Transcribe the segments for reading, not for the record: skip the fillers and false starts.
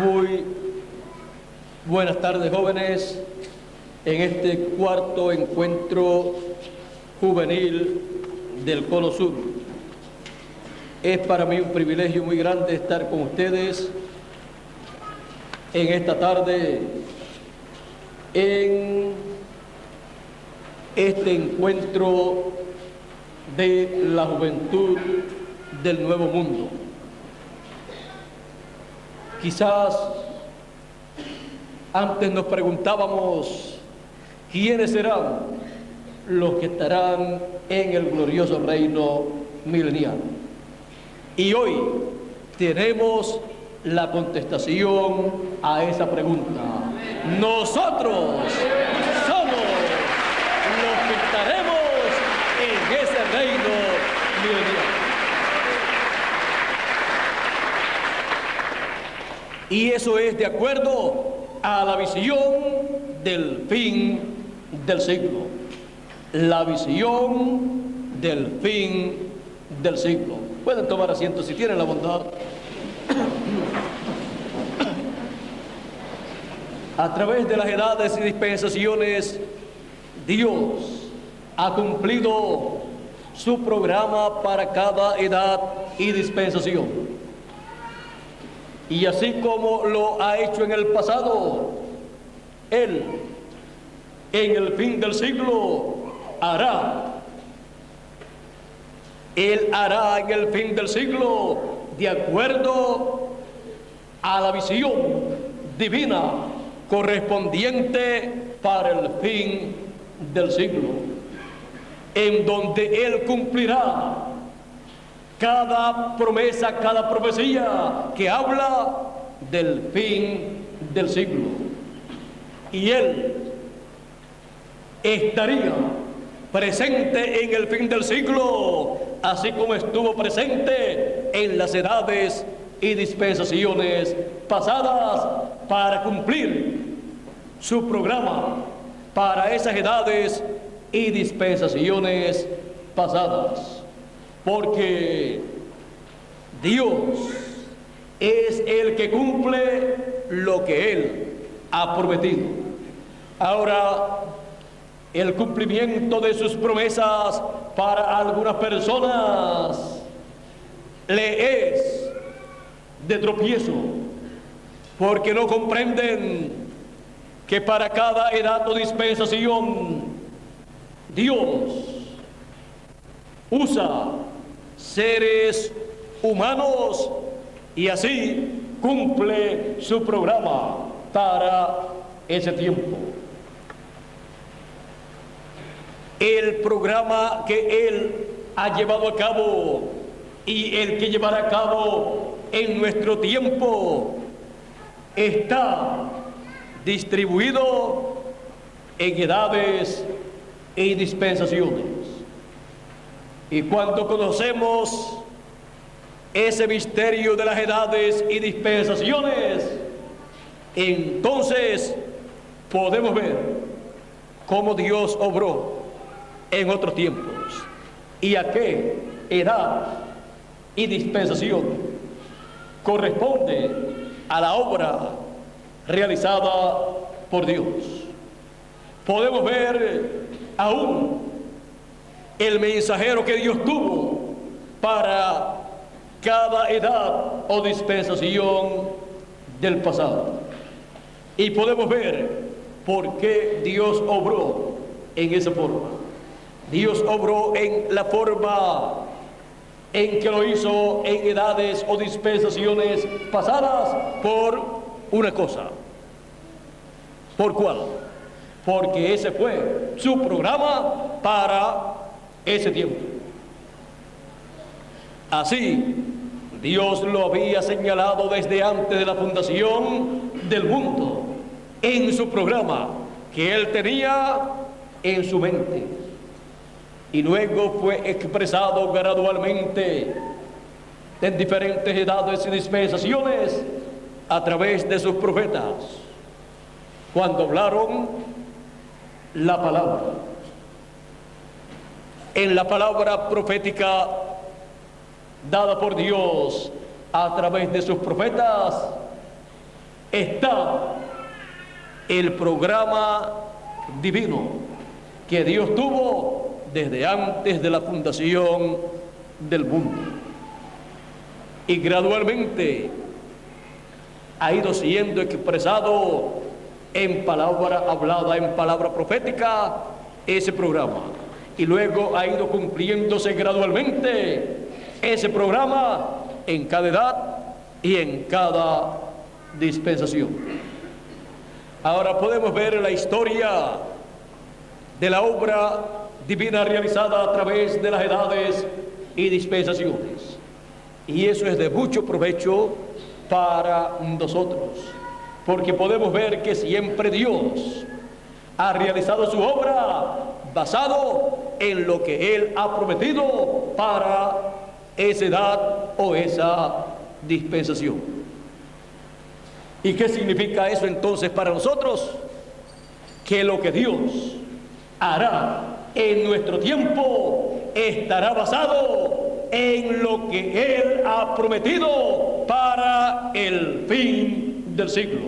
Muy buenas tardes, jóvenes, en este cuarto encuentro juvenil del Cono Sur. Es para mí un privilegio muy grande estar con ustedes en esta tarde, en este encuentro de la juventud del Nuevo Mundo. Quizás antes nos preguntábamos quiénes serán los que estarán en el glorioso reino milenial. Y hoy tenemos la contestación a esa pregunta. Nosotros somos los que estaremos en ese reino milenial. Y eso es de acuerdo a la visión del fin del siglo. La visión del fin del siglo. Pueden tomar asiento si tienen la bondad. A través de las edades y dispensaciones, Dios ha cumplido su programa para cada edad y dispensación. Y así como lo ha hecho en el pasado, Él, en el fin del siglo, hará. Él hará en el fin del siglo de acuerdo a la visión divina correspondiente para el fin del siglo, en donde Él cumplirá cada promesa, cada profecía que habla del fin del siglo. Y Él estaría presente en el fin del siglo, así como estuvo presente en las edades y dispensaciones pasadas para cumplir su programa para esas edades y dispensaciones pasadas. Porque Dios es el que cumple lo que Él ha prometido. Ahora, el cumplimiento de sus promesas para algunas personas le es de tropiezo, porque no comprenden que para cada edad o dispensación Dios usa seres humanos y así cumple su programa para ese tiempo. El programa que Él ha llevado a cabo y el que llevará a cabo en nuestro tiempo está distribuido en edades y dispensaciones. Y cuando conocemos ese misterio de las edades y dispensaciones, entonces podemos ver cómo Dios obró en otros tiempos y a qué edad y dispensación corresponde a la obra realizada por Dios. Podemos ver aún el mensajero que Dios tuvo para cada edad o dispensación del pasado. Y podemos ver por qué Dios obró en esa forma. Dios obró en la forma en que lo hizo en edades o dispensaciones pasadas por una cosa. ¿Por cuál? Porque ese fue su programa para ese tiempo. Así, Dios lo había señalado desde antes de la fundación del mundo, en su programa que Él tenía en su mente. Y luego fue expresado gradualmente en diferentes edades y dispensaciones a través de sus profetas, cuando hablaron la palabra. En la palabra profética dada por Dios a través de sus profetas, está el programa divino que Dios tuvo desde antes de la fundación del mundo. Y gradualmente ha ido siendo expresado en palabra hablada, en palabra profética, ese programa. Y luego ha ido cumpliéndose gradualmente ese programa en cada edad y en cada dispensación. Ahora podemos ver la historia de la obra divina realizada a través de las edades y dispensaciones. Y eso es de mucho provecho para nosotros, porque podemos ver que siempre Dios ha realizado su obra basado en lo que Él ha prometido para esa edad o esa dispensación. ¿Y qué significa eso entonces para nosotros? Que lo que Dios hará en nuestro tiempo estará basado en lo que Él ha prometido para el fin del siglo,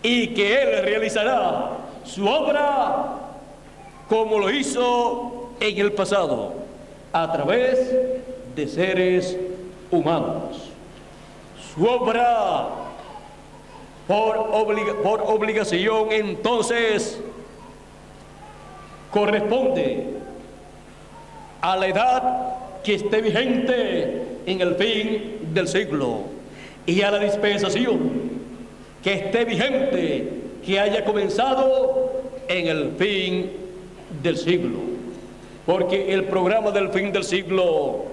y que Él realizará su obra como lo hizo en el pasado, a través de seres humanos. Su obra por obligación entonces corresponde a la edad que esté vigente en el fin del siglo, y a la dispensación que esté vigente, que haya comenzado en el fin del siglo. Porque el programa del fin del siglo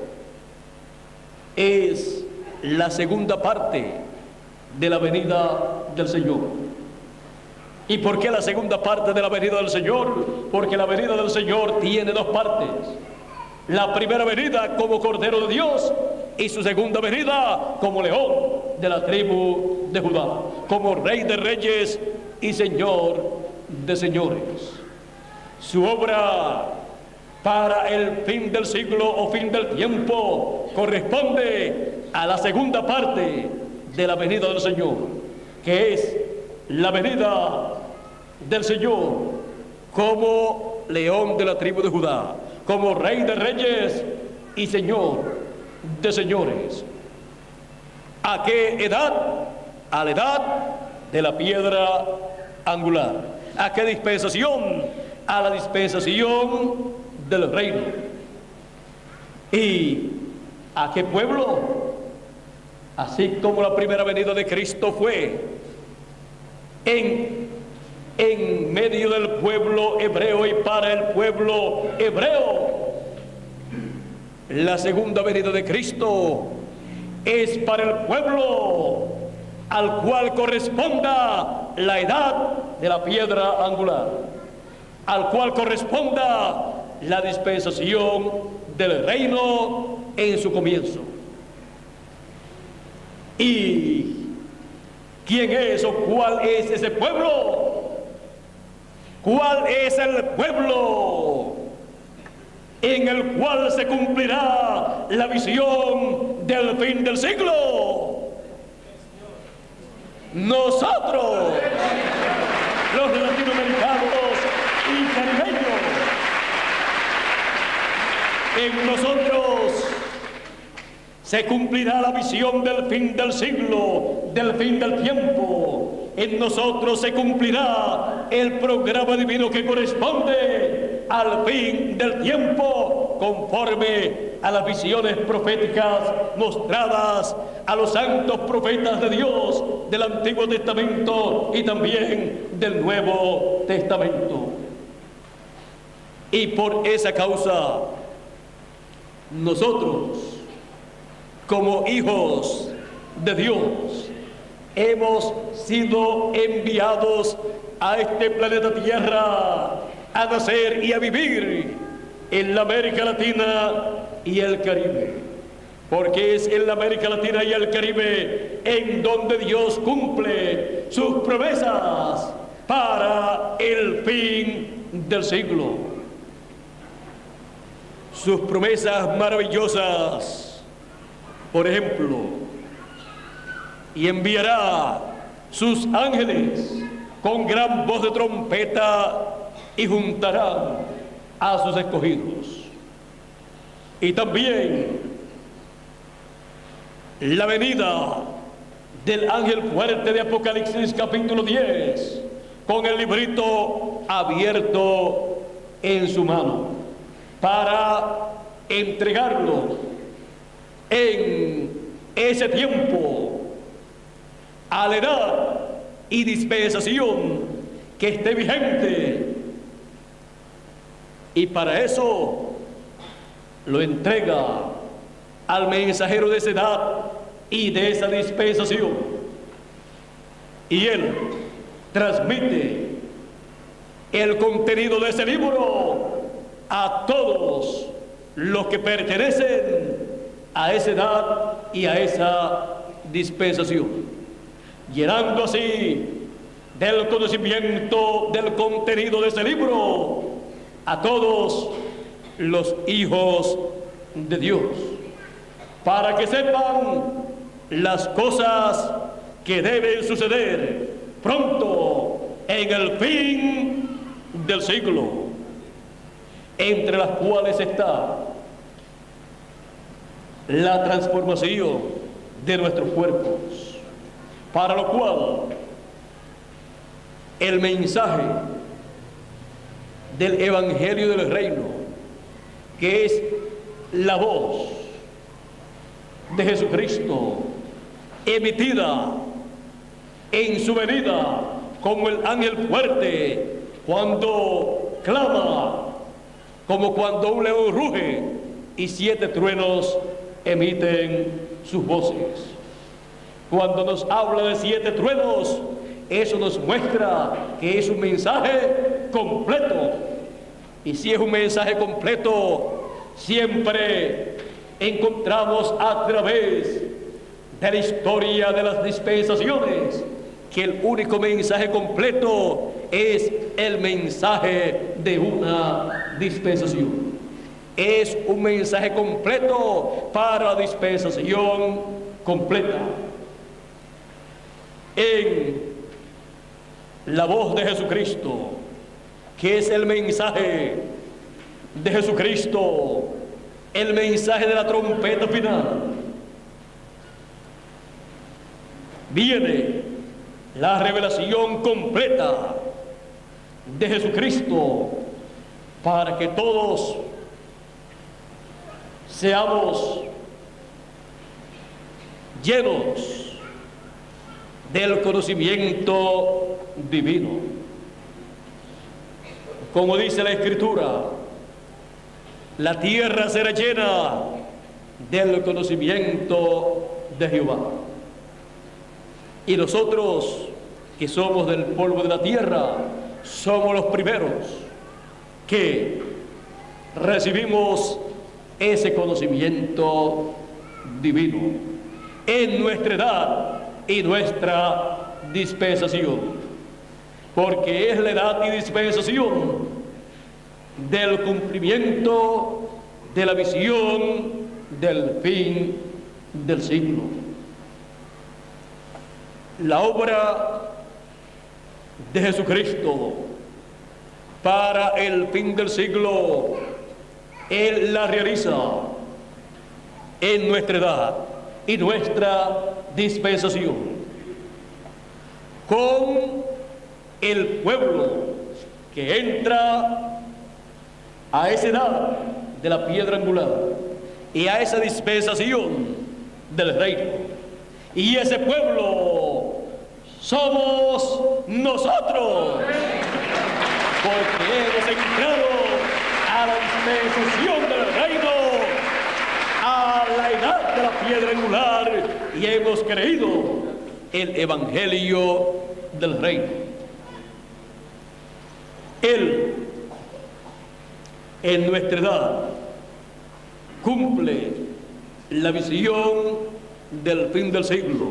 es la segunda parte de la venida del Señor. ¿Y por qué la segunda parte de la venida del Señor? Porque la venida del Señor tiene dos partes: la primera venida como Cordero de Dios, y su segunda venida como León de la tribu de Judá, como Rey de Reyes y Señor de Señores. Su obra para el fin del siglo o fin del tiempo corresponde a la segunda parte de la venida del Señor, que es la venida del Señor como León de la tribu de Judá, como Rey de Reyes y Señor de Señores. ¿A qué edad? A la edad de la piedra angular. ¿A qué dispensación? A la dispensación del reino. ¿Y a qué pueblo? Así como la primera venida de Cristo fue en medio del pueblo hebreo y para el pueblo hebreo, la segunda venida de Cristo es para el pueblo al cual corresponda la edad de la piedra angular, al cual corresponda la dispensación del reino en su comienzo. ¿Y quién es o cuál es ese pueblo? ¿Cuál es el pueblo en el cual se cumplirá la visión del fin del siglo? Nosotros, los latinoamericanos y caribeños. En nosotros se cumplirá la visión del fin del siglo, del fin del tiempo. En nosotros se cumplirá el programa divino que corresponde al fin del tiempo, conforme a las visiones proféticas mostradas a los santos profetas de Dios del Antiguo Testamento y también del Nuevo Testamento. Y por esa causa, nosotros, como hijos de Dios, hemos sido enviados a este planeta Tierra a nacer y a vivir en la América Latina y el Caribe, porque es en la América Latina y el Caribe en donde Dios cumple sus promesas para el fin del siglo. Sus promesas maravillosas. Por ejemplo, y enviará sus ángeles con gran voz de trompeta y juntarán a sus escogidos. Y también la venida del ángel fuerte de Apocalipsis capítulo 10, con el librito abierto en su mano, para entregarlo en ese tiempo a la edad y dispensación que esté vigente. Y para eso lo entrega al mensajero de esa edad y de esa dispensación. Y él transmite el contenido de ese libro a todos los que pertenecen a esa edad y a esa dispensación, llenando así del conocimiento del contenido de ese libro a todos los hijos de Dios, para que sepan las cosas que deben suceder pronto en el fin del siglo, entre las cuales está la transformación de nuestros cuerpos, para lo cual el mensaje del Evangelio del Reino, que es la voz de Jesucristo emitida en su venida como el ángel fuerte cuando clama, como cuando un león ruge y 7 truenos emiten sus voces. Cuando nos habla de 7 truenos, eso nos muestra que es un mensaje completo. Y si es un mensaje completo, siempre encontramos a través de la historia de las dispensaciones que el único mensaje completo es el mensaje de una dispensación. Es un mensaje completo para la dispensación completa. En la voz de Jesucristo, que es el mensaje de Jesucristo, el mensaje de la trompeta final, viene la revelación completa de Jesucristo para que todos seamos llenos del conocimiento divino. Como dice la Escritura, la tierra será llena del conocimiento de Jehová. Y nosotros, que somos del polvo de la tierra, somos los primeros que recibimos ese conocimiento divino en nuestra edad y nuestra dispensación, porque es la edad y dispensación del cumplimiento de la visión del fin del siglo. La obra de Jesucristo para el fin del siglo, Él la realiza en nuestra edad y nuestra dispensación, con el pueblo que entra a esa edad de la piedra angular y a esa dispensación del reino. Y ese pueblo somos nosotros, porque hemos entrado a la dispensación del reino, a la edad de la piedra angular, y hemos creído el evangelio del reino. Él, en nuestra edad, cumple la visión del fin del siglo,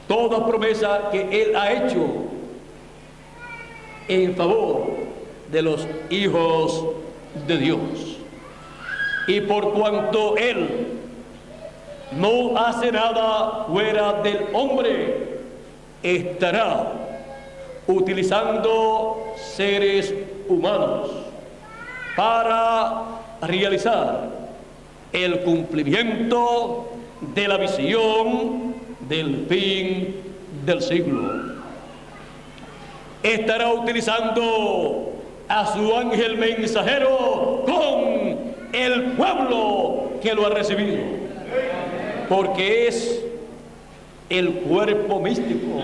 toda promesa que Él ha hecho en favor de los hijos de Dios. Y por cuanto Él no hace nada fuera del hombre, estará utilizando seres humanos para realizar el cumplimiento de la visión del fin del siglo. Estará utilizando a su ángel mensajero con el pueblo que lo ha recibido, porque es el cuerpo místico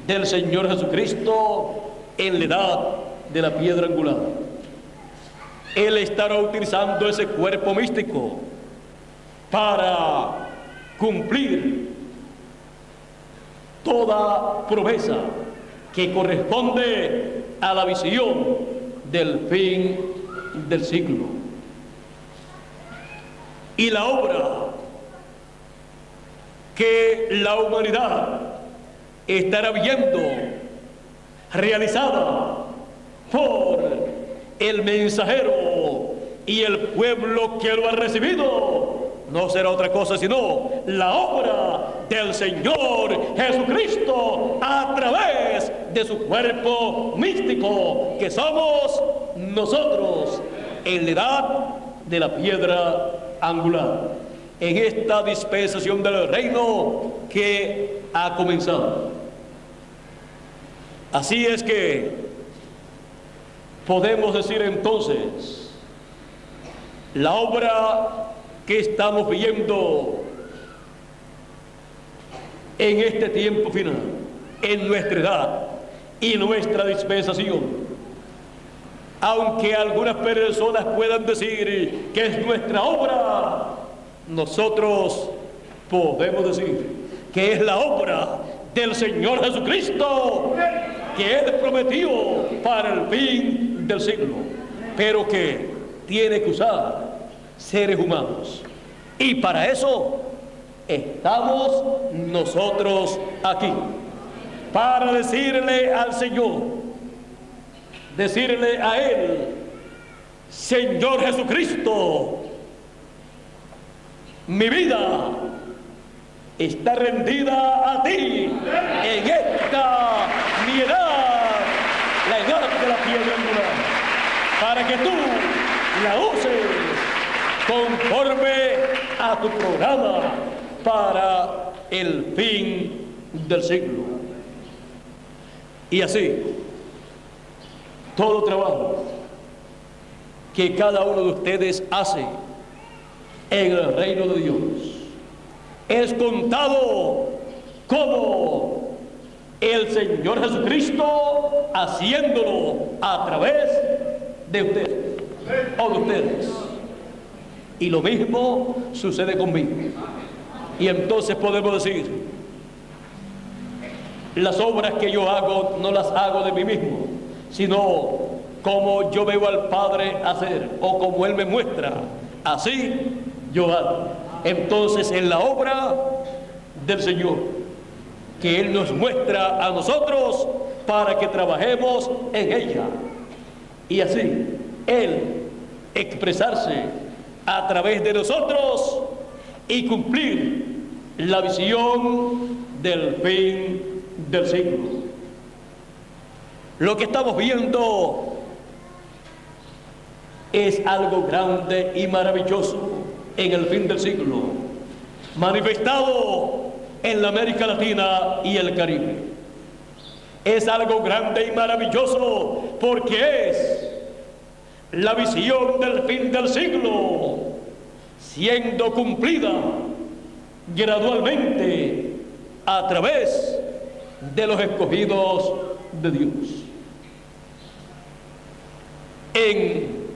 del Señor Jesucristo en la edad de la piedra angular. Él estará utilizando ese cuerpo místico para cumplir toda promesa que corresponde a la visión del fin del siglo. Y la obra que la humanidad estará viendo realizada por el mensajero y el pueblo que lo ha recibido no será otra cosa sino la obra del Señor Jesucristo a través de su cuerpo místico, que somos nosotros en la edad de la piedra angular, en esta dispensación del reino que ha comenzado. Así es que podemos decir entonces, la obra que estamos viendo en este tiempo final, en nuestra edad y nuestra dispensación, aunque algunas personas puedan decir que es nuestra obra, nosotros podemos decir que es la obra del Señor Jesucristo, que Él prometió para el fin del siglo, pero que tiene que usar seres humanos. Y para eso estamos nosotros aquí, para decirle al Señor, decirle a Él: Señor Jesucristo, mi vida está rendida a ti en esta mi edad, la edad de la piedra angular, para que tú la uses conforme a tu programa para el fin del siglo. Y así, todo trabajo que cada uno de ustedes hace en el reino de Dios es contado como el Señor Jesucristo haciéndolo a través de ustedes o de ustedes. Y lo mismo sucede conmigo. Y entonces podemos decir, las obras que yo hago no las hago de mí mismo, sino como yo veo al Padre hacer o como Él me muestra, así yo hago. Entonces, en la obra del Señor que Él nos muestra a nosotros para que trabajemos en ella, y así Él expresarse a través de nosotros y cumplir la visión del fin del siglo. Lo que estamos viendo es algo grande y maravilloso en el fin del siglo, manifestado en la América Latina y el Caribe. Es algo grande y maravilloso porque es la visión del fin del siglo siendo cumplida gradualmente a través de los escogidos de Dios, en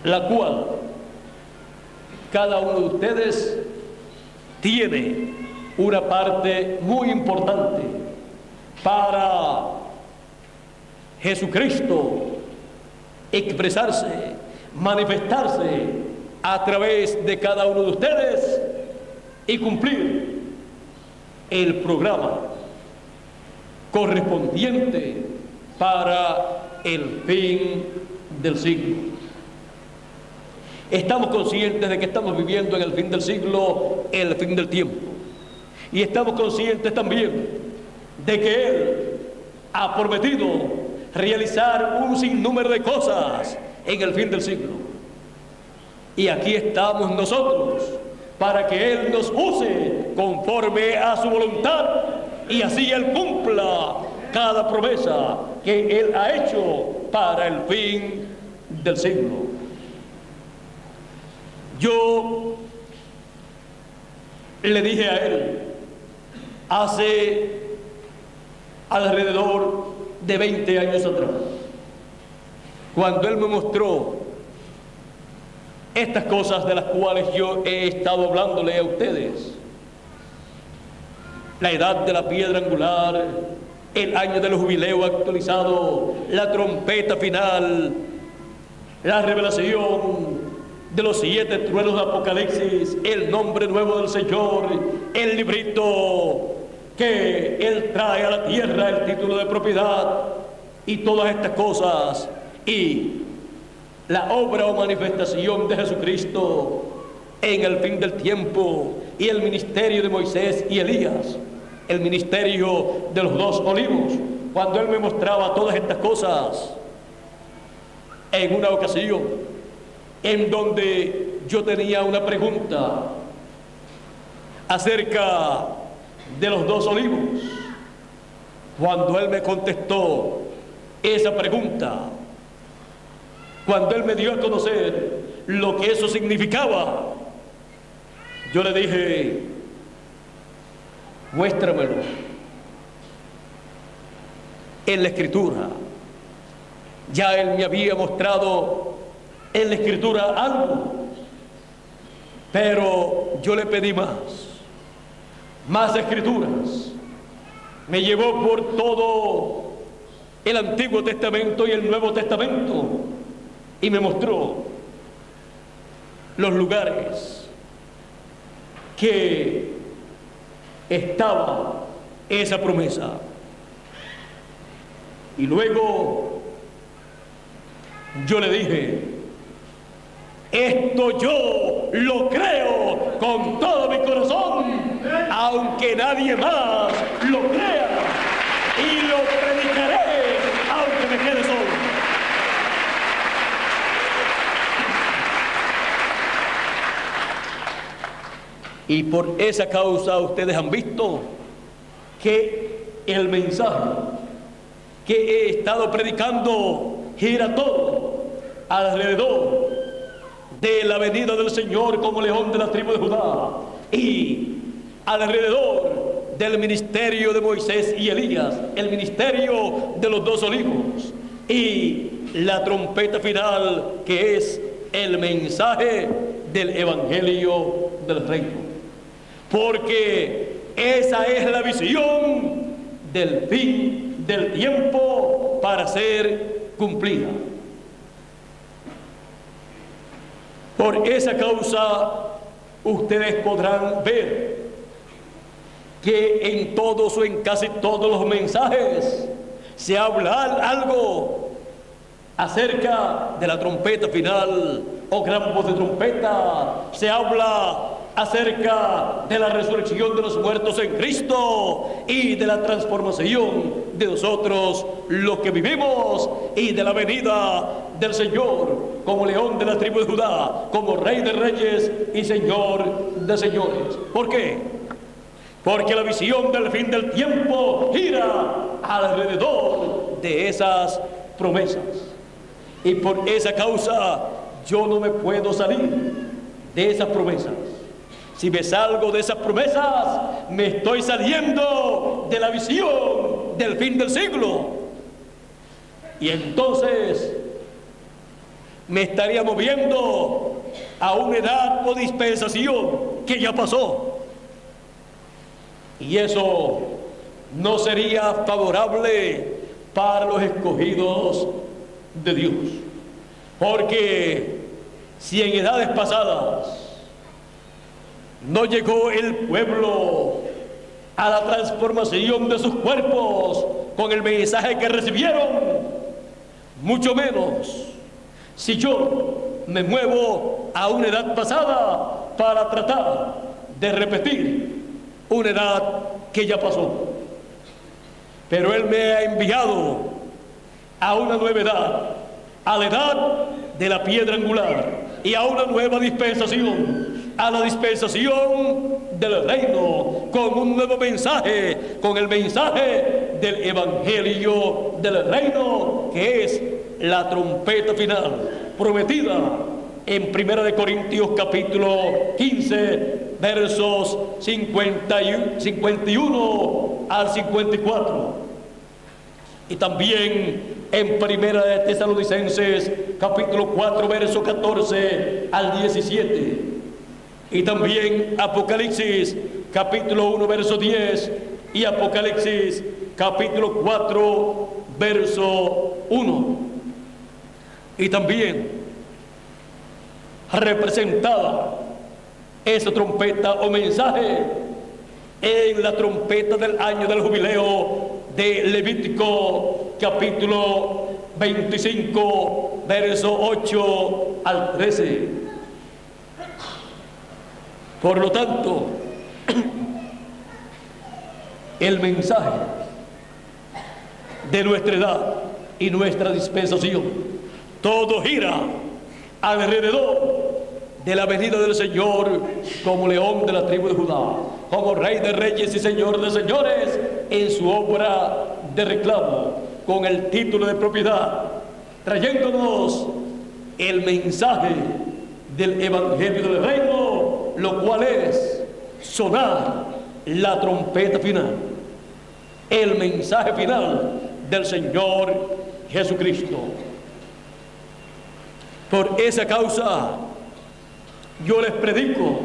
la cual cada uno de ustedes tiene una parte muy importante para Jesucristo expresarse, manifestarse a través de cada uno de ustedes y cumplir el programa correspondiente para el fin del siglo. Estamos conscientes de que estamos viviendo en el fin del siglo, el fin del tiempo. Y estamos conscientes también de que Él ha prometido realizar un sinnúmero de cosas en el fin del siglo. Y aquí estamos nosotros para que Él nos use conforme a su voluntad y así Él cumpla cada promesa que Él ha hecho para el fin del siglo. Yo le dije a Él hace alrededor de 20 años atrás, cuando Él me mostró estas cosas de las cuales yo he estado hablándole a ustedes: la edad de la piedra angular, el año del jubileo actualizado, la trompeta final, la revelación de los 7 truenos de Apocalipsis, el nombre nuevo del Señor, el librito que Él trae a la tierra, el título de propiedad y todas estas cosas, y la obra o manifestación de Jesucristo en el fin del tiempo, y el ministerio de Moisés y Elías, el ministerio de los 2 olivos. Cuando Él me mostraba todas estas cosas, en una ocasión en donde yo tenía una pregunta acerca de los 2 olivos, cuando Él me contestó esa pregunta, cuando Él me dio a conocer lo que eso significaba, yo le dije: muéstramelo en la Escritura. Ya Él me había mostrado en la Escritura algo, pero yo le pedí más escrituras. Me llevó por todo el Antiguo Testamento y el Nuevo Testamento y me mostró los lugares que estaba esa promesa. Y luego yo le dije: esto yo lo creo con todo mi corazón, aunque nadie más lo crea, y lo predicaré aunque me quede solo. Y por esa causa ustedes han visto que el mensaje que he estado predicando gira todo alrededor de la venida del Señor como león de la tribu de Judá, y alrededor del ministerio de Moisés y Elías, el ministerio de los 2 olivos y la trompeta final, que es el mensaje del evangelio del reino. Porque esa es la visión del fin del tiempo para ser cumplida. Por esa causa ustedes podrán ver que en todos o en casi todos los mensajes se habla algo acerca de la trompeta final o gran voz de trompeta. Se habla acerca de la resurrección de los muertos en Cristo y de la transformación de nosotros los que vivimos, y de la venida del Señor como león de la tribu de Judá, como Rey de reyes y Señor de señores. ¿Por qué? Porque la visión del fin del tiempo gira alrededor de esas promesas, y por esa causa yo no me puedo salir de esas promesas. Si me salgo de esas promesas, me estoy saliendo de la visión del fin del siglo, y entonces me estaría moviendo a una edad o dispensación que ya pasó, y eso no sería favorable para los escogidos de Dios. Porque si en edades pasadas no llegó el pueblo a la transformación de sus cuerpos con el mensaje que recibieron, mucho menos si yo me muevo a una edad pasada para tratar de repetir una edad que ya pasó. pero Él me ha enviado a una nueva edad, a la edad de la piedra angular, y a una nueva dispensación, a la dispensación del reino, con un nuevo mensaje, con el mensaje del evangelio del reino, que es la trompeta final, prometida en 1 Corintios capítulo 15, versos 51 al 54. Y también en 1 Tesalonicenses capítulo 4, verso 14 al 17. Y también Apocalipsis capítulo 1, verso 10. Y Apocalipsis capítulo 4, verso 1. Y también representada esa trompeta o mensaje en la trompeta del año del jubileo de Levítico capítulo 25, verso 8 al 13. Por lo tanto, el mensaje de nuestra edad y nuestra dispensación, todo gira alrededor de la venida del Señor como león de la tribu de Judá, como rey de reyes y señor de señores, en su obra de reclamo, con el título de propiedad, trayéndonos el mensaje del evangelio del reino, lo cual es sonar la trompeta final, el mensaje final del Señor Jesucristo. Por esa causa yo les predico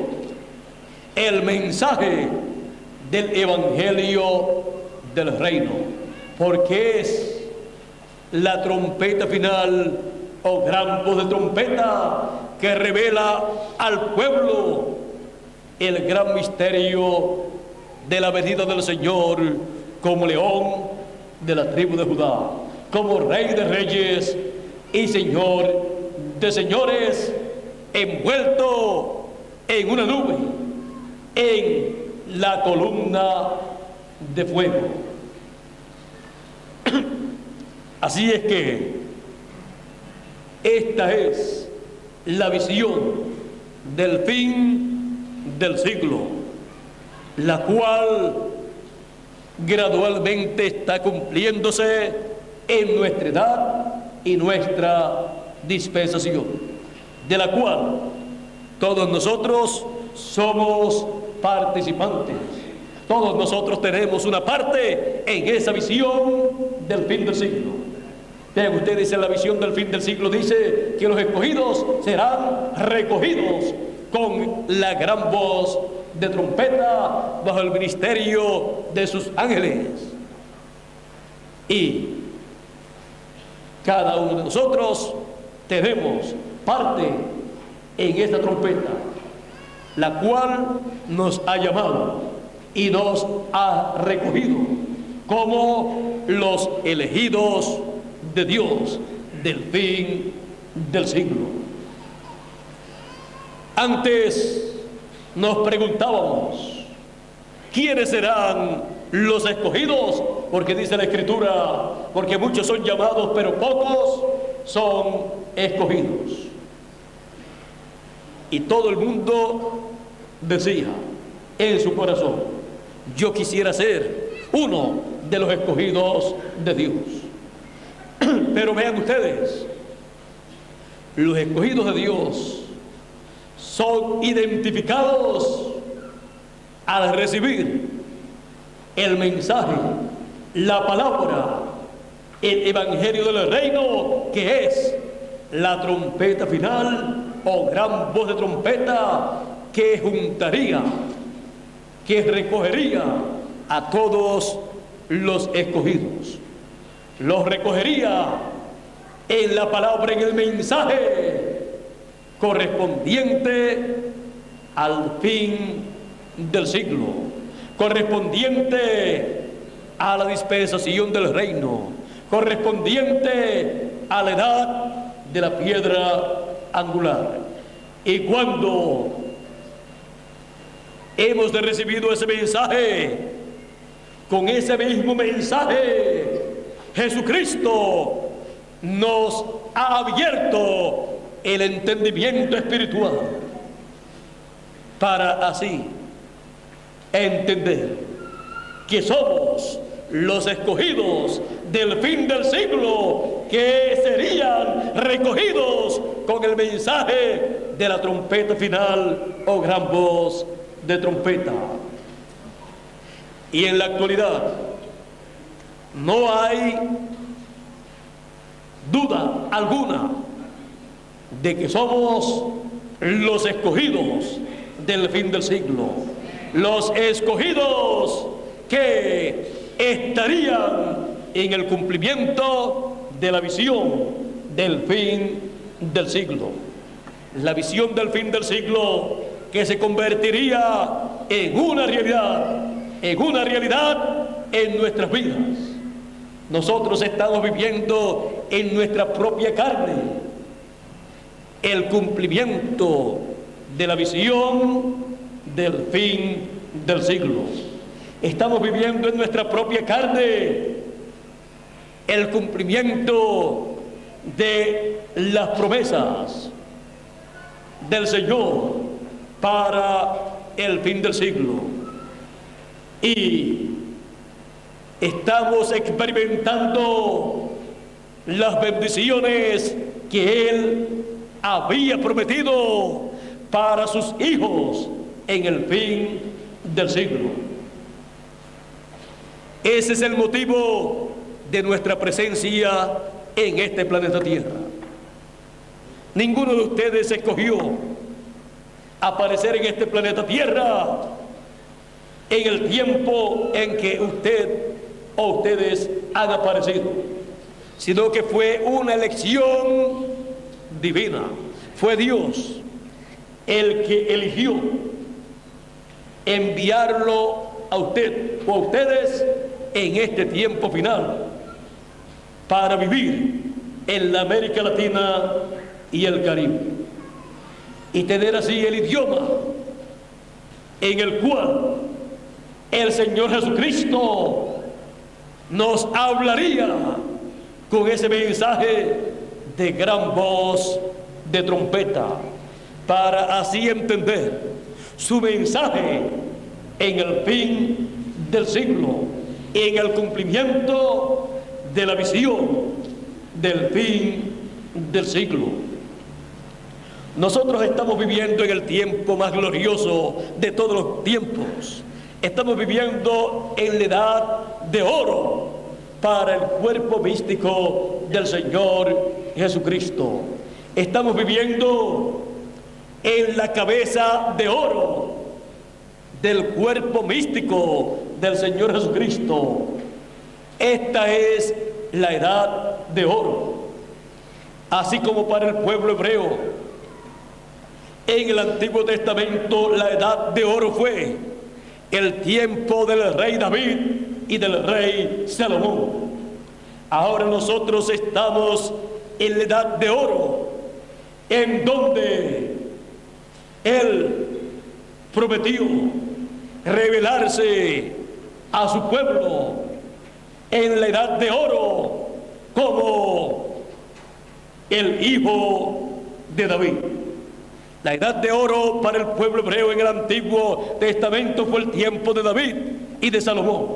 el mensaje del evangelio del reino, porque es la trompeta final o gran voz de trompeta que revela al pueblo el gran misterio de la venida del Señor como león de la tribu de Judá, como rey de reyes y señor de señores, envuelto en una nube, en la columna de fuego. Así es que esta es la visión del fin del siglo, la cual gradualmente está cumpliéndose en nuestra edad y nuestra dispensación, de la cual todos nosotros somos participantes. Todos nosotros tenemos una parte en esa visión del fin del siglo. Vean ustedes, en la visión del fin del siglo dice que los escogidos serán recogidos con la gran voz de trompeta bajo el ministerio de sus ángeles. Y cada uno de nosotros tenemos parte en esta trompeta, la cual nos ha llamado y nos ha recogido como los elegidos de Dios del fin del siglo. Antes nos preguntábamos, ¿quiénes serán los escogidos? Porque dice la Escritura, porque muchos son llamados, pero pocos son escogidos. Y todo el mundo decía en su corazón, yo quisiera ser uno de los escogidos de Dios. Pero vean ustedes, los escogidos de Dios son identificados al recibir el mensaje, la palabra, el evangelio del reino, que es la trompeta final o gran voz de trompeta que juntaría, que recogería a todos los escogidos. Los recogería en la palabra, en el mensaje correspondiente al fin del siglo, correspondiente a la dispensación del reino, correspondiente a la edad de la piedra angular. Y cuando hemos recibido ese mensaje, con ese mismo mensaje, Jesucristo nos ha abierto el entendimiento espiritual para así entender que somos los escogidos del fin del siglo, que serían recogidos con el mensaje de la trompeta final o gran voz de trompeta. Y en la actualidad no hay duda alguna de que somos los escogidos del fin del siglo, los escogidos que estarían en el cumplimiento de la visión del fin del siglo. La visión del fin del siglo que se convertiría en una realidad en nuestras vidas. Nosotros estamos viviendo en nuestra propia carne el cumplimiento de la visión del fin del siglo. Estamos viviendo en nuestra propia carne el cumplimiento de las promesas del Señor para el fin del siglo. Y estamos experimentando las bendiciones que Él había prometido para sus hijos en el fin del siglo. Ese es el motivo de nuestra presencia en este planeta Tierra. Ninguno de ustedes escogió aparecer en este planeta Tierra en el tiempo en que usted o ustedes han aparecido, sino que fue una elección divina. Fue Dios el que eligió enviarlo a usted o a ustedes en este tiempo final para vivir en la América Latina y el Caribe y tener así el idioma en el cual el Señor Jesucristo nos hablaría con ese mensaje de gran voz de trompeta, para así entender su mensaje en el fin del siglo, en el cumplimiento de la visión del fin del siglo. Nosotros estamos viviendo en el tiempo más glorioso de todos los tiempos. Estamos viviendo en la edad de oro para el cuerpo místico del Señor Jesucristo. Estamos viviendo en la cabeza de oro del cuerpo místico del Señor Jesucristo. Esta es la edad de oro. Así como para el pueblo hebreo, en el Antiguo Testamento la edad de oro fue el tiempo del rey David y del rey Salomón. Ahora nosotros estamos en la edad de oro, en donde Él prometió revelarse a su pueblo en la edad de oro como el hijo de David. La edad de oro para el pueblo hebreo en el Antiguo Testamento fue el tiempo de David y de Salomón.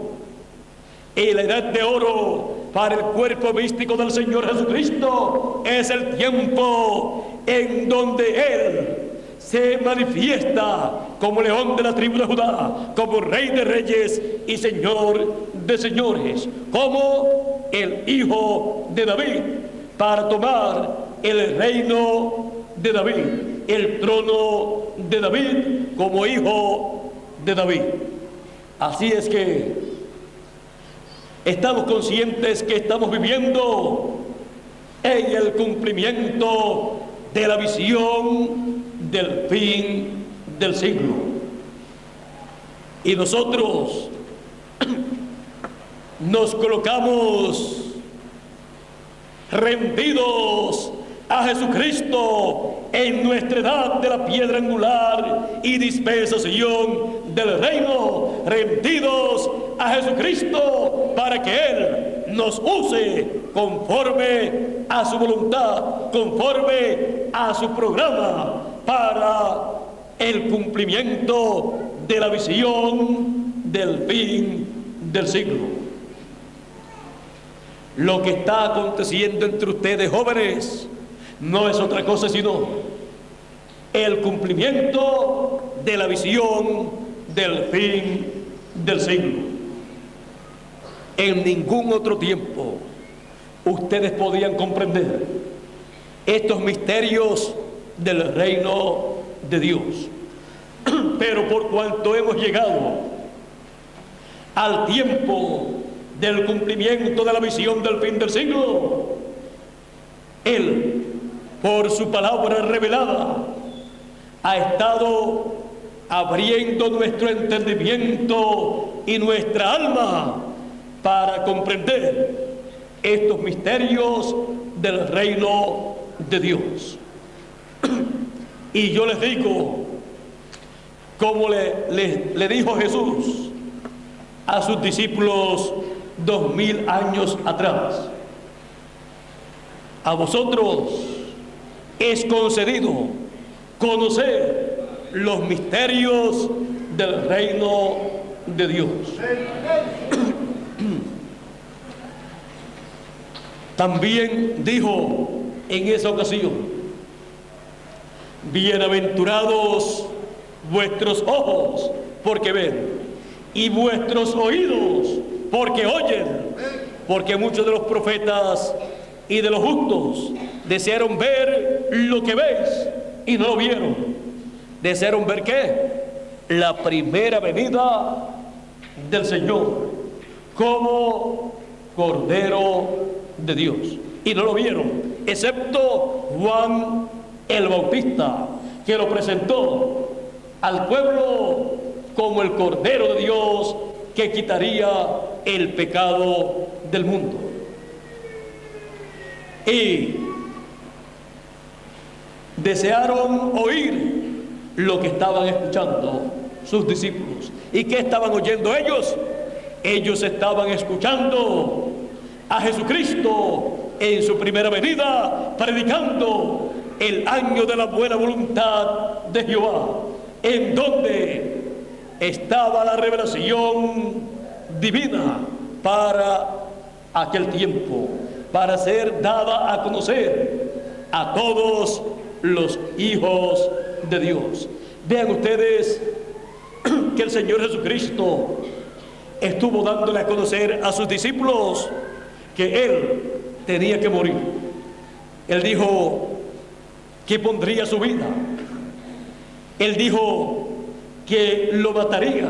Y la edad de oro para el cuerpo místico del Señor Jesucristo es el tiempo en donde Él se manifiesta como león de la tribu de Judá, como rey de reyes y señor de señores, como el hijo de David, para tomar el reino de David, el trono de David como hijo de David. Así es que estamos conscientes que estamos viviendo en el cumplimiento de la visión del fin del siglo. Y nosotros nos colocamos rendidos a Jesucristo en nuestra edad de la piedra angular y dispensación del reino, rendidos a Jesucristo para que Él nos use conforme a su voluntad, conforme a su programa, para el cumplimiento de la visión del fin del siglo. Lo que está aconteciendo entre ustedes, jóvenes, no es otra cosa sino el cumplimiento de la visión del fin del siglo. En ningún otro tiempo ustedes podían comprender estos misterios del reino de Dios. Pero por cuanto hemos llegado al tiempo del cumplimiento de la visión del fin del siglo, Él, por su palabra revelada, ha estado abriendo nuestro entendimiento y nuestra alma para comprender estos misterios del reino de Dios. Y yo les digo, como le dijo Jesús a sus discípulos 2000 años atrás: a vosotros es concedido conocer los misterios del reino de Dios. También dijo en esa ocasión: bienaventurados vuestros ojos porque ven, y vuestros oídos porque oyen, porque muchos de los profetas y de los justos desearon ver lo que ves y no lo vieron. ¿Desearon ver qué? La primera venida del Señor como Cordero de Dios, y no lo vieron, excepto Juan el Bautista, que lo presentó al pueblo como el Cordero de Dios que quitaría el pecado del mundo. Y desearon oír lo que estaban escuchando sus discípulos. ¿Y qué estaban oyendo ellos? Ellos estaban escuchando a Jesucristo en su primera venida, predicando el año de la buena voluntad de Jehová, en donde estaba la revelación divina para aquel tiempo, para ser dada a conocer a todos los hijos de Dios. Vean ustedes que el Señor Jesucristo estuvo dándole a conocer a sus discípulos que Él tenía que morir. Él dijo que pondría su vida. Él dijo que lo mataría,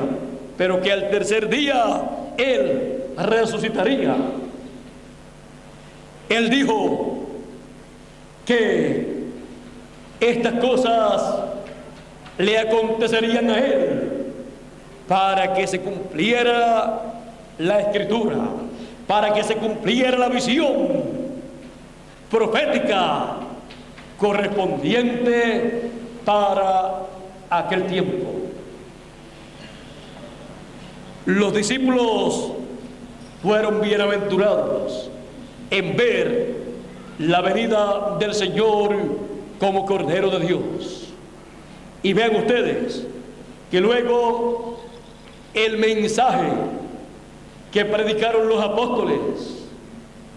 pero que al tercer día Él resucitaría. Él dijo que estas cosas le acontecerían a Él para que se cumpliera la Escritura, para que se cumpliera la visión profética correspondiente para aquel tiempo. Los discípulos fueron bienaventurados en ver la venida del Señor como Cordero de Dios. Y vean ustedes que luego el mensaje que predicaron los apóstoles,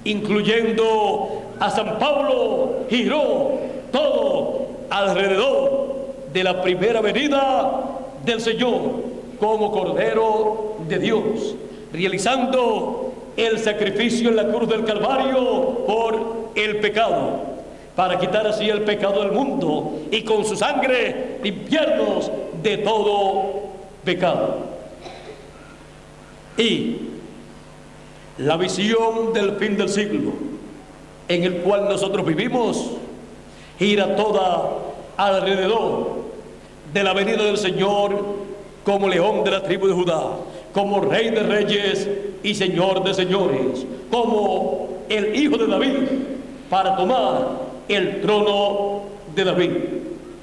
incluyendo a San Pablo, giró todo alrededor de la primera venida del Señor como Cordero de Dios, realizando el sacrificio en la cruz del Calvario por el pecado, para quitar así el pecado del mundo y con su sangre limpiarnos de todo pecado. Y la visión del fin del siglo en el cual nosotros vivimos gira toda alrededor de la venida del Señor como león de la tribu de Judá, como rey de reyes y señor de señores, como el hijo de David, para tomar el trono de David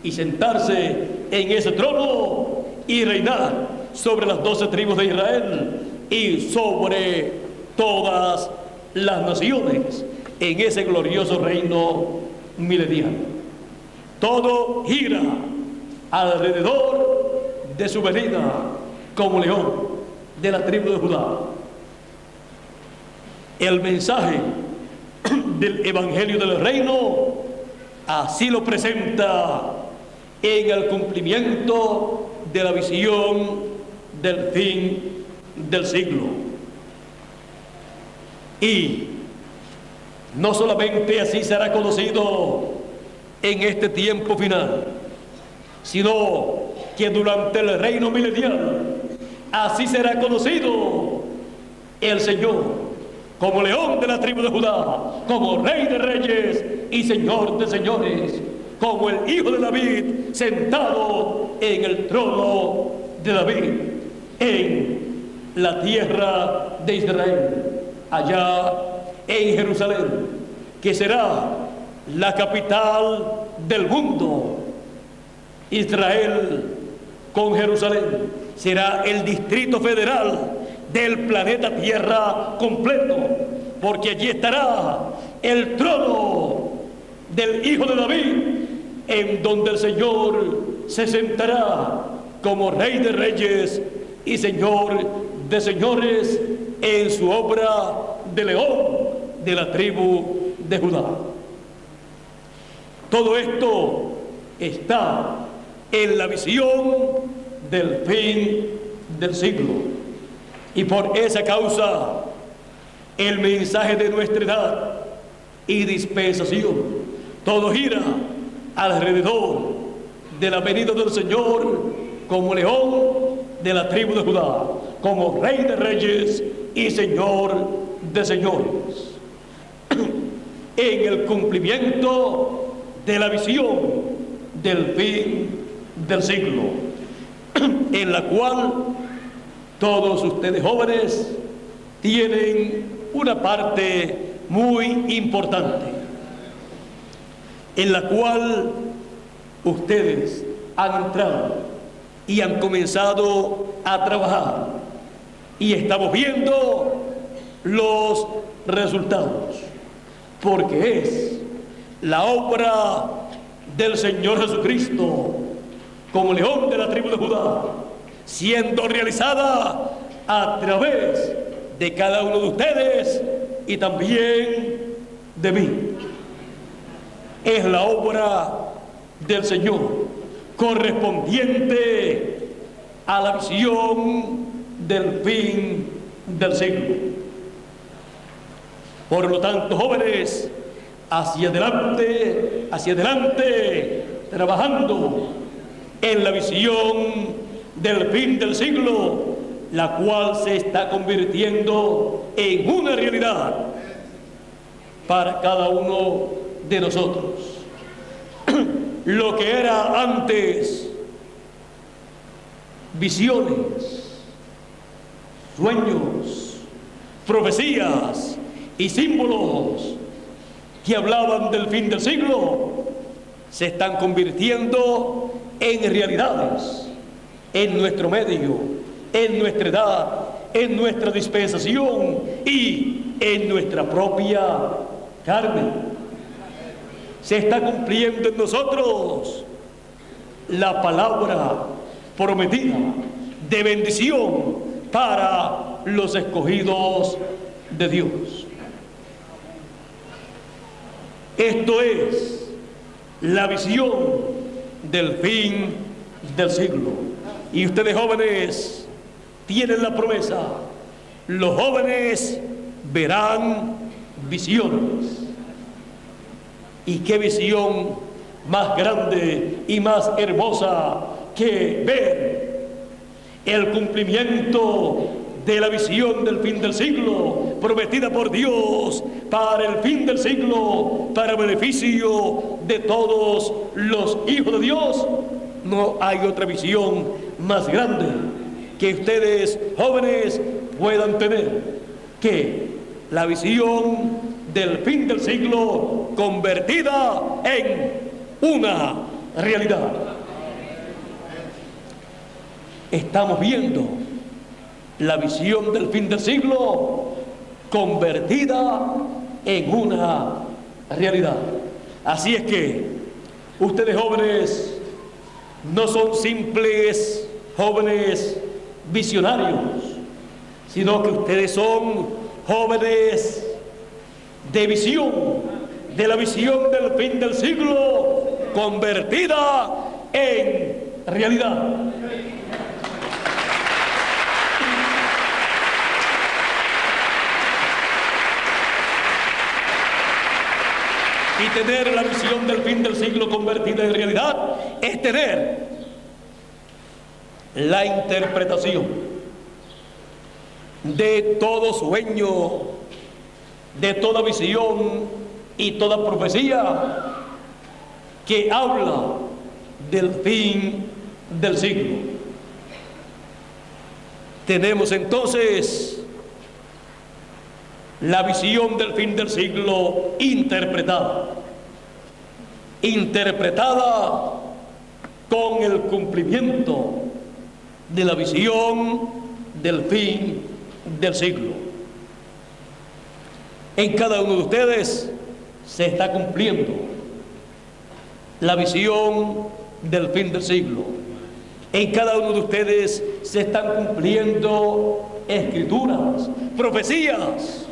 y sentarse en ese trono y reinar sobre las 12 tribus de Israel y sobre todas las naciones en ese glorioso reino milenial. Todo gira alrededor de su venida como león de la tribu de Judá. El mensaje del Evangelio del Reino así lo presenta en el cumplimiento de la visión del fin del siglo. Y no solamente así será conocido en este tiempo final, sino que durante el reino milenial así será conocido el Señor como león de la tribu de Judá, como rey de reyes y señor de señores, como el hijo de David sentado en el trono de David en la tierra de Israel, allá en Jerusalén, que será la capital del mundo. Israel con Jerusalén será el distrito federal del planeta Tierra completo, porque allí estará el trono del hijo de David, en donde el Señor se sentará como rey de reyes y señor de señores en su obra de león de la tribu de Judá. Todo esto está en la visión del fin del siglo. Y por esa causa, el mensaje de nuestra edad y dispensación, todo gira alrededor de la venida del Señor como león de la tribu de Judá, como rey de reyes y señor de señores, en el cumplimiento de la visión del fin del siglo, en la cual todos ustedes jóvenes tienen una parte muy importante, en la cual ustedes han entrado y han comenzado a trabajar, y estamos viendo los resultados, porque es la obra del Señor Jesucristo como león de la tribu de Judá, siendo realizada a través de cada uno de ustedes y también de mí. Es la obra del Señor correspondiente a la visión del fin del siglo. Por lo tanto, jóvenes, hacia adelante, trabajando en la visión del fin del siglo, la cual se está convirtiendo en una realidad para cada uno de nosotros. Lo que era antes visiones, sueños, profecías y símbolos que hablaban del fin del siglo, se están convirtiendo en realidades en nuestro medio, en nuestra edad, en nuestra dispensación y en nuestra propia carne. Se está cumpliendo en nosotros la palabra prometida de bendición para los escogidos de Dios. Esto es la visión del fin del siglo. Y ustedes jóvenes tienen la promesa. Los jóvenes verán visiones. ¿Y qué visión más grande y más hermosa que ver el cumplimiento de la visión del fin del siglo, prometida por Dios para el fin del siglo, para beneficio de todos los hijos de Dios? No hay otra visión más grande que ustedes jóvenes puedan tener que la visión del fin del siglo convertida en una realidad. Estamos viendo la visión del fin del siglo convertida en una realidad. Así es que ustedes jóvenes no son simples jóvenes visionarios, sino que ustedes son jóvenes de visión, de la visión del fin del siglo convertida en realidad. Y tener la visión del fin del siglo convertida en realidad es tener la interpretación de todo sueño, de toda visión y toda profecía que habla del fin del siglo. Tenemos entonces la visión del fin del siglo interpretada con el cumplimiento de la visión del fin del siglo. En cada uno de ustedes se está cumpliendo la visión del fin del siglo. En cada uno de ustedes se están cumpliendo escrituras, profecías.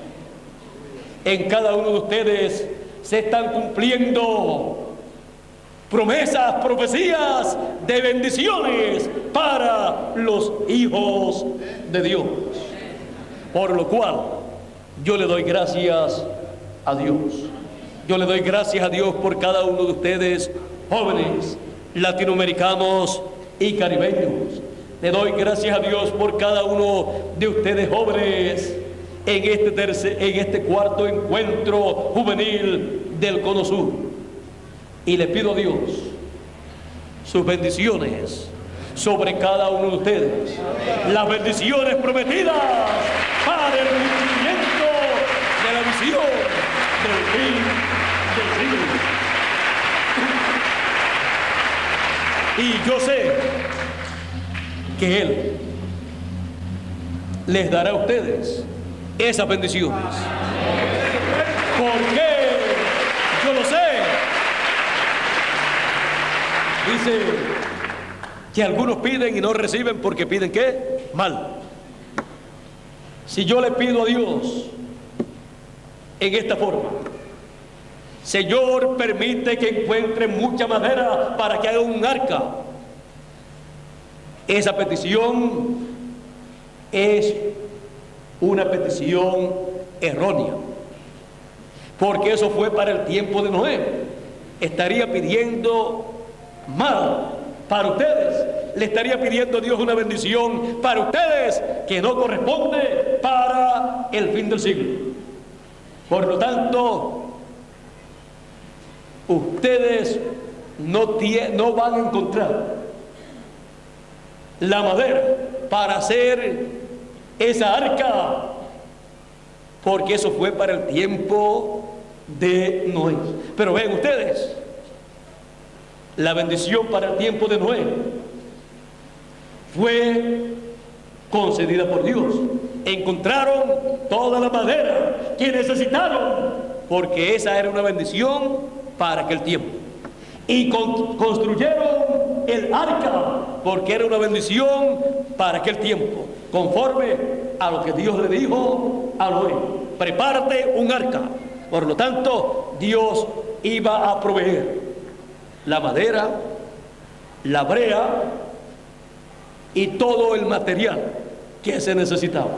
En cada uno de ustedes se están cumpliendo promesas, profecías de bendiciones para los hijos de Dios. Por lo cual, yo le doy gracias a Dios. Yo le doy gracias a Dios por cada uno de ustedes, jóvenes, latinoamericanos y caribeños. Le doy gracias a Dios por cada uno de ustedes, jóvenes, en este cuarto encuentro juvenil del Cono Sur. Y le pido a Dios sus bendiciones sobre cada uno de ustedes. Las bendiciones prometidas para el cumplimiento de la visión del fin del siglo. Y yo sé que Él les dará a ustedes esas bendiciones. ¿Por qué? Yo lo sé. Dice que algunos piden y no reciben porque piden ¿qué? Mal. Si yo le pido a Dios en esta forma: Señor, permite que encuentre mucha madera para que haga un arca, esa petición es una petición errónea, porque eso fue para el tiempo de Noé. Estaría pidiendo mal para ustedes. Le estaría pidiendo a Dios una bendición para ustedes que no corresponde para el fin del siglo. Por lo tanto, ustedes no van a encontrar la madera para hacer esa arca, porque eso fue para el tiempo de Noé. Pero ven ustedes, la bendición para el tiempo de Noé fue concedida por Dios. Encontraron toda la madera que necesitaron, porque esa era una bendición para aquel tiempo. Y construyeron el arca, porque era una bendición para aquel tiempo, conforme a lo que Dios le dijo a Noé: prepárate un arca. Por lo tanto, Dios iba a proveer la madera, la brea y todo el material que se necesitaba.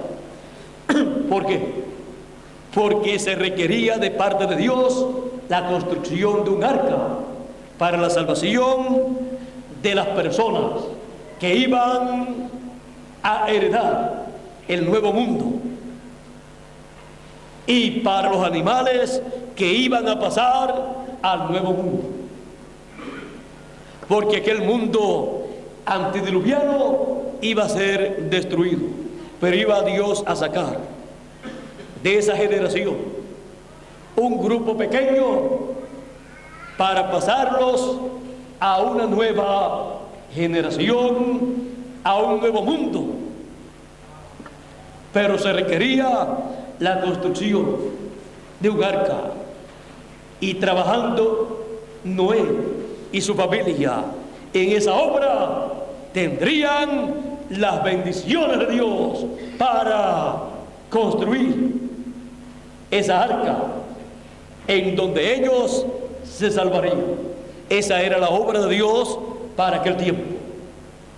¿Por qué? Porque se requería de parte de Dios la construcción de un arca para la salvación de las personas que iban a heredar el nuevo mundo, y para los animales que iban a pasar al nuevo mundo, porque aquel mundo antediluviano iba a ser destruido, pero iba Dios a sacar de esa generación un grupo pequeño para pasarlos a una nueva generación, a un nuevo mundo. pero se requería la construcción de un arca. Y trabajando Noé y su familia en esa obra, tendrían las bendiciones de Dios para construir esa arca en donde ellos se salvarían. Esa era la obra de Dios para aquel tiempo,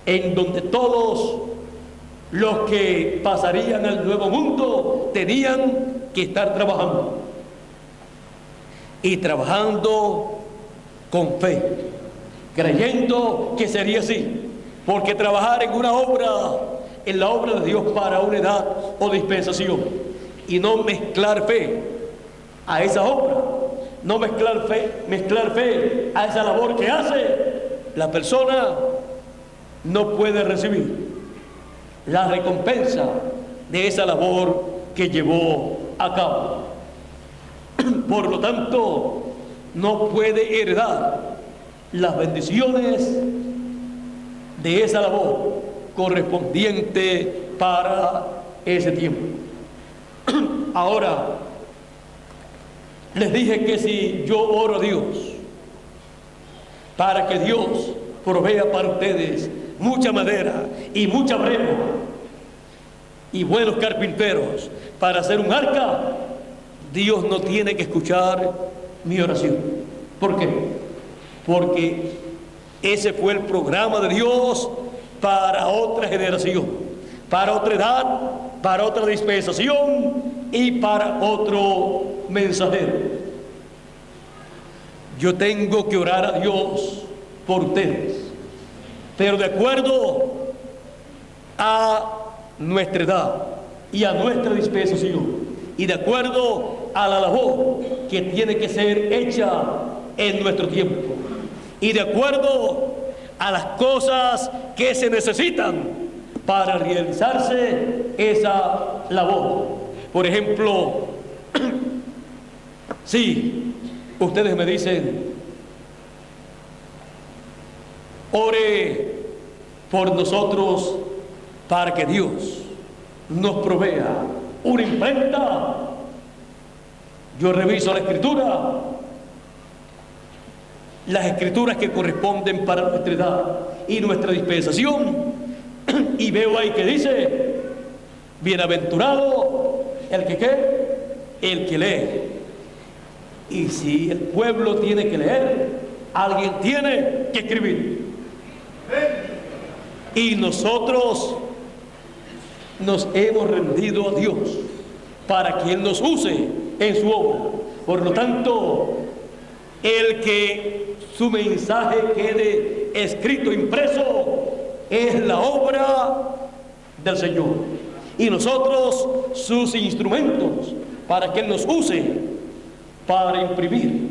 en donde todos los que pasarían al nuevo mundo tenían que estar trabajando, y trabajando con fe, creyendo que sería así, porque trabajar en una obra, en la obra de Dios para una edad o dispensación, y no mezclar fe a esa obra, no mezclar fe a esa labor que hace, la persona no puede recibir la recompensa de esa labor que llevó a cabo. Por lo tanto, no puede heredar las bendiciones de esa labor correspondiente para ese tiempo. Ahora, les dije que si yo oro a Dios para que Dios provea para ustedes mucha madera y mucha breva y buenos carpinteros para hacer un arca, Dios no tiene que escuchar mi oración. ¿Por qué? Porque ese fue el programa de Dios para otra generación, para otra edad, para otra dispensación y para otro mensajero. Yo tengo que orar a Dios por ustedes, pero de acuerdo a nuestra edad y a nuestra dispensación, y de acuerdo a la labor que tiene que ser hecha en nuestro tiempo, y de acuerdo a las cosas que se necesitan para realizarse esa labor. Por ejemplo, si ustedes me dicen, ore por nosotros para que Dios nos provea una imprenta, yo reviso la escritura, las escrituras que corresponden para nuestra edad y nuestra dispensación, y veo ahí que dice, bienaventurado el que ¿qué? El que lee. Y si el pueblo tiene que leer, alguien tiene que escribir. Y nosotros nos hemos rendido a Dios para que Él nos use en su obra. Por lo tanto, el que su mensaje quede escrito, impreso, es la obra del Señor, y nosotros sus instrumentos para que Él nos use para imprimir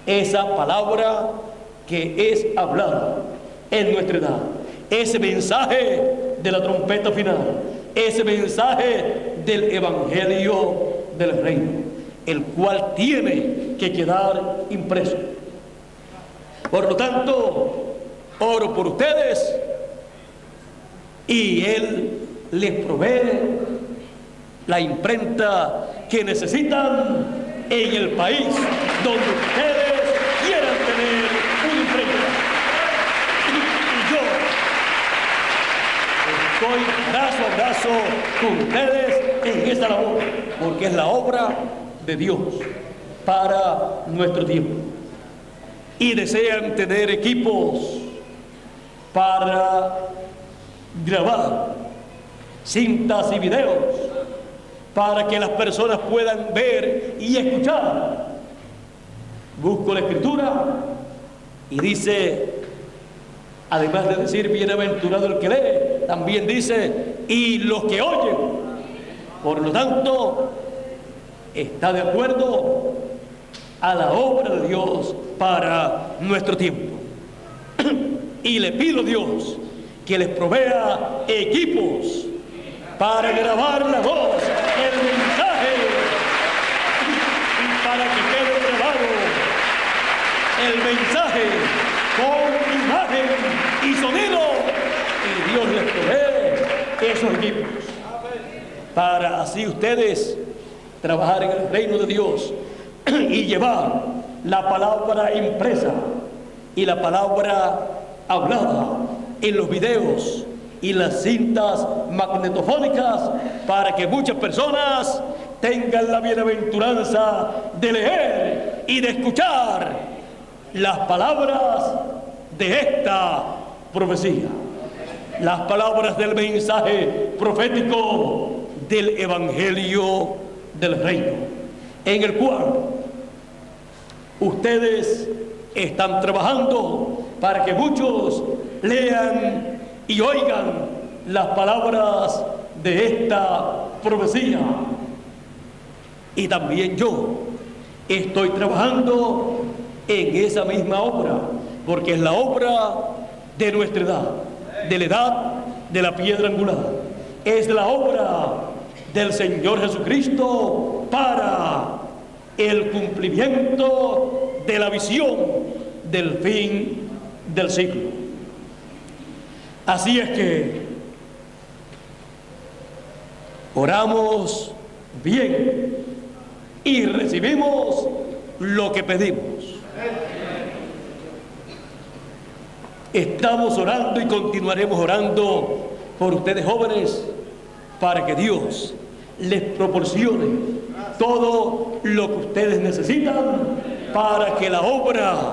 esa palabra que es hablada en nuestra edad, ese mensaje de la trompeta final, ese mensaje del evangelio del reino, el cual tiene que quedar impreso. Por lo tanto, oro por ustedes y Él les provee la imprenta que necesitan en el país donde ustedes quieran tener una imprenta. Y yo estoy brazo a brazo con ustedes en esta labor, porque es la obra de Dios para nuestro tiempo. Y desean tener equipos para grabar cintas y videos para que las personas puedan ver y escuchar. Busco la escritura y dice, además de decir bienaventurado el que lee, también dice y los que oyen. Por lo tanto, está de acuerdo a la obra de Dios para nuestro tiempo. Y le pido a Dios que les provea equipos para grabar la voz, el mensaje, y para que quede grabado el mensaje con imagen y sonido, y Dios les provee esos equipos. para así ustedes trabajar en el reino de Dios y llevar la palabra impresa y la palabra hablada en los videos y las cintas magnetofónicas, para que muchas personas tengan la bienaventuranza de leer y de escuchar las palabras de esta profecía, las palabras del mensaje profético del Evangelio del Reino, en el cual ustedes están trabajando para que muchos lean y oigan las palabras de esta profecía. Y también yo estoy trabajando en esa misma obra, porque es la obra de nuestra edad, de la edad de la piedra angular. Es la obra del Señor Jesucristo para el cumplimiento de la visión del fin del siglo. Así es que oramos bien y recibimos lo que pedimos. Estamos orando y continuaremos orando por ustedes jóvenes, para que Dios les proporcione todo lo que ustedes necesitan para que la obra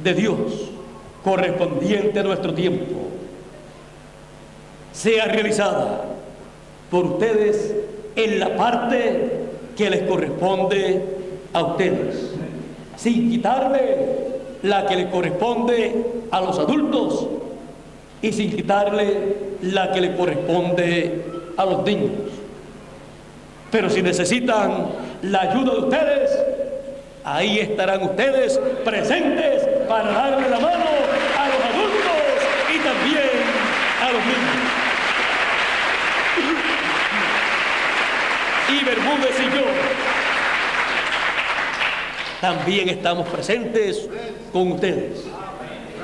de Dios correspondiente a nuestro tiempo sea realizada por ustedes en la parte que les corresponde a ustedes, sin quitarle la que le corresponde a los adultos y sin quitarle la que le corresponde a los niños. Pero si necesitan la ayuda de ustedes, ahí estarán ustedes presentes para darle la mano a los adultos y también a los niños. Y Bermúdez y yo también estamos presentes con ustedes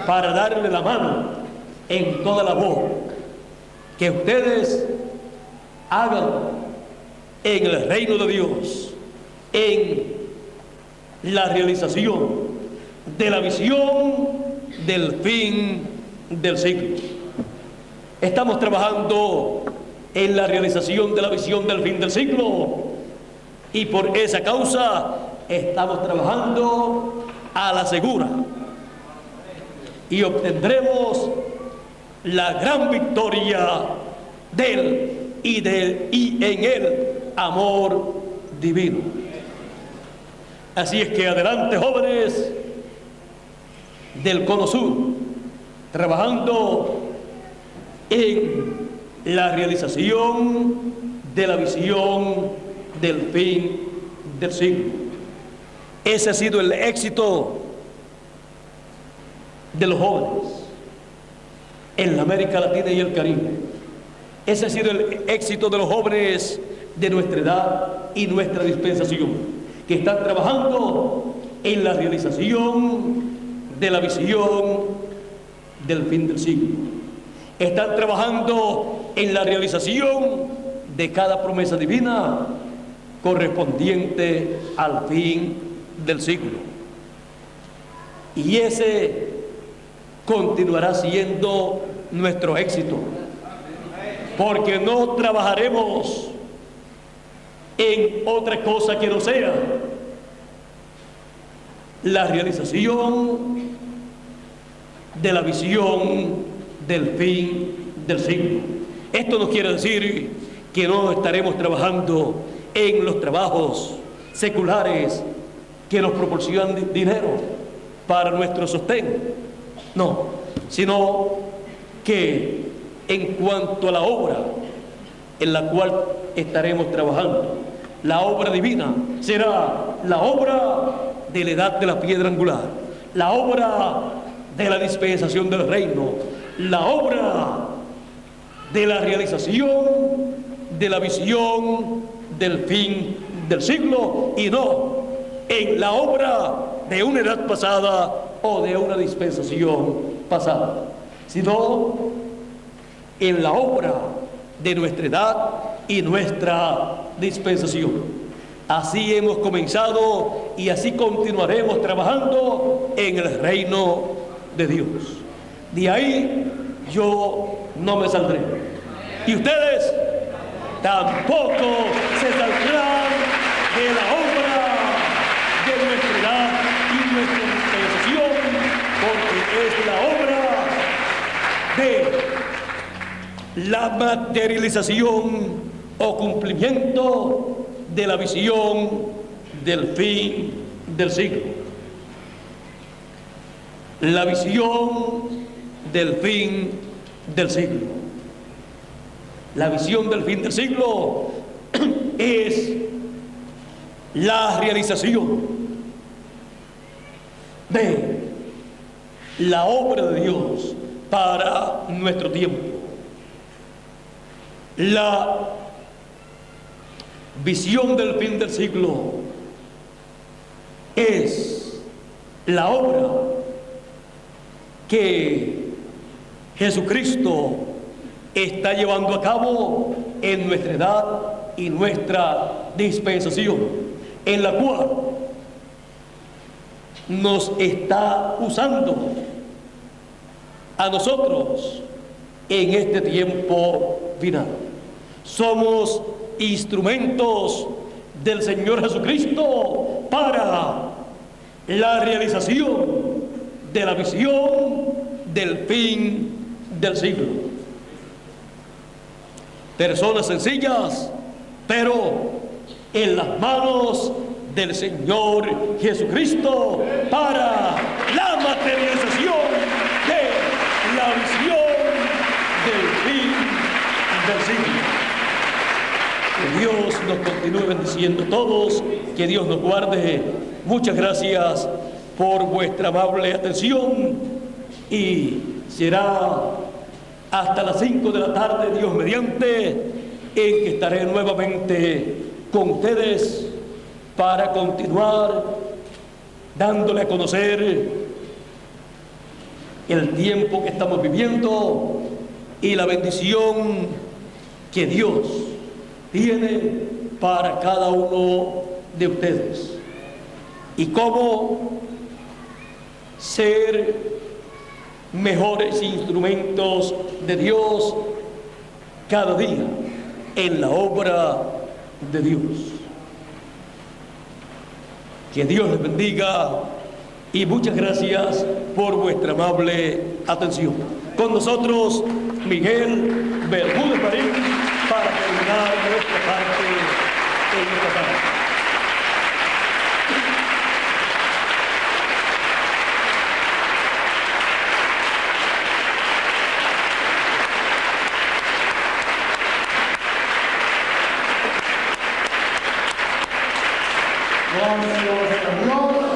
para darle la mano en toda labor que ustedes hagan en el reino de Dios, en la realización de la visión del fin del siglo. Estamos trabajando en la realización de la visión del fin del siglo, y por esa causa estamos trabajando a la segura y obtendremos la gran victoria del y en el amor divino. Así es que adelante, jóvenes del Cono Sur, trabajando en la realización de la visión del fin del siglo. Ese ha sido el éxito de los jóvenes en la América Latina y el Caribe. Ese ha sido el éxito de los jóvenes de nuestra edad y nuestra dispensación, que están trabajando en la realización de la visión del fin del siglo. Están trabajando en la realización de cada promesa divina correspondiente al fin del siglo. Y ese continuará siendo nuestro éxito, porque no trabajaremos en otra cosa que no sea la realización de la visión del fin del siglo. Esto no quiere decir que no estaremos trabajando en los trabajos seculares que nos proporcionan dinero para nuestro sostén, no, sino que en cuanto a la obra en la cual estaremos trabajando, la obra divina será la obra de la edad de la piedra angular, la obra de la dispensación del reino, la obra de la realización de la visión del fin del siglo, y no en la obra de una edad pasada o de una dispensación pasada, sino en la obra de nuestra edad y nuestra dispensación. Así hemos comenzado y así continuaremos trabajando en el reino de Dios. De ahí yo no me saldré. Y ustedes tampoco se saldrán de la obra de nuestra edad y nuestra dispensación, porque es la obra de la materialización o cumplimiento de la visión del fin del siglo. La visión del fin del siglo. La visión del fin del siglo es la realización de la obra de Dios para nuestro tiempo. La visión del fin del siglo es la obra que Jesucristo está llevando a cabo en nuestra edad y nuestra dispensación, en la cual nos está usando a nosotros en este tiempo final. Somos instrumentos del Señor Jesucristo para la realización de la visión del fin del siglo. Personas sencillas, pero en las manos del Señor Jesucristo para la materialización de la visión del fin del siglo. Que Dios nos continúe bendiciendo a todos, que Dios nos guarde. Muchas gracias por vuestra amable atención y será hasta las 5 de la tarde, Dios mediante, en que estaré nuevamente con ustedes para continuar dándole a conocer el tiempo que estamos viviendo y la bendición que Dios tiene para cada uno de ustedes y cómo ser mejores instrumentos de Dios cada día en la obra de Dios. Que Dios les bendiga y muchas gracias por vuestra amable atención. Con nosotros Miguel Bermúdez Marín para terminar nuestra parte en esta tarde. Gloria al Señor.